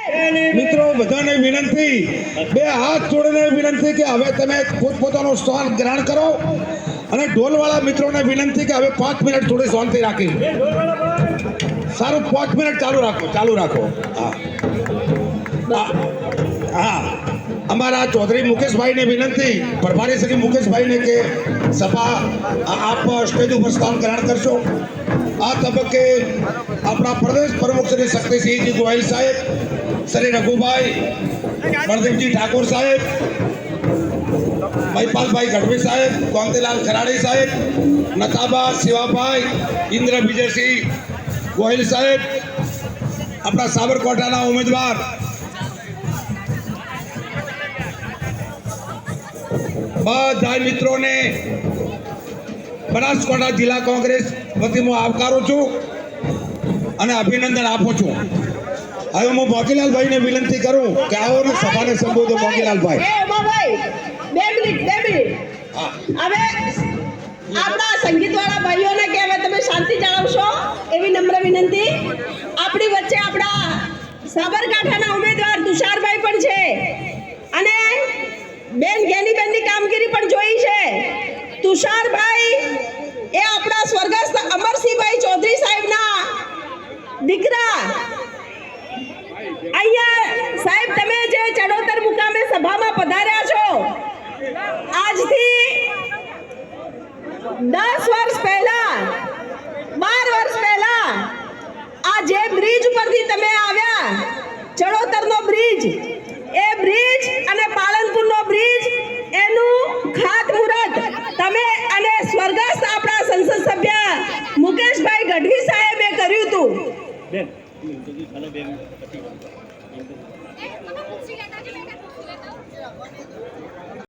મિત્રો બધાને વિનંતી, બે હાથ જોડીને વિનંતી કે હવે તમે પોતપોતાનું સ્થાન ગ્રહણ કરો અને ઢોલવાળા મિત્રોને વિનંતી કે હવે 5 મિનિટ થોડી શાંતિ રાખી. સારું, 5 મિનિટ ચાલુ રાખો. હા, અમારા ચૌધરી મુકેશભાઈને વિનંતી, પ્રભારી શ્રી મુકેશભાઈને કે સભા આપ સ્ટેજ ઉપર સ્થાન ગ્રહણ કરશો. આ તબક્કે આપણા પ્રદેશ પ્રમુખ શ્રી શક્તિસિંહજી ગોહિલ સાહેબ, શ્રી રઘુભાઈ બળદેવજી ઠાકોર સાહેબ, મહિપાલભાઈ ગઢવી સાહેબ, કોંતીલાલ ખરાડી સાહેબ, નતાબા શિવાભાઈ, ઇન્દ્ર વિજયસિંહ ગોહિલ સાહેબ, આપણા સાબરકાંઠાના ઉમેદવાર બધા મિત્રોને બનાસકાંઠા જિલ્લા કોંગ્રેસ વતી હું આવકારું છું અને અભિનંદન આપું છું. હવે હું મોતીલાલભાઈને વિનંતી કરું કે આવો ને સભાને સંબોધો. મોતીલાલભાઈ, બે મિનિટ. હવે આપણા સંગીતવાળા ભાઈઓને કે હવે તમે શાંતિ જાળવશો એવી નમ્ર વિનંતી. આપણી વચ્ચે આપણા સાબરકાંઠાના ઉમેદવાર તુષારભાઈ પણ છે અને બેન ગેનીબેનની કામગીરી પણ જોઈ છે. તુષારભાઈ એ આપણા સ્વર્ગસ્થ અમરસિંહભાઈ ચૌધરી સાહેબના દીકરા. અહીંયા સાહેબ તમે જે ચડોતર મુકામે સભામાં પધાર્યા છો, આજથી 10 વર્ષ પહેલા 12 વર્ષ પહેલા આ જે બ્રિજ પરથી તમે આવ્યા, ચડોતરનો બ્રિજ, એ બ્રિજ અને પાલનપુરનો બ્રિજ, એનું ખાતમુહૂર્ત તમે અને સ્વર્ગસ્થ આપણા સંસદ સભ્ય મુકેશભાઈ ગઢવી સાહેબે કર્યું હતું.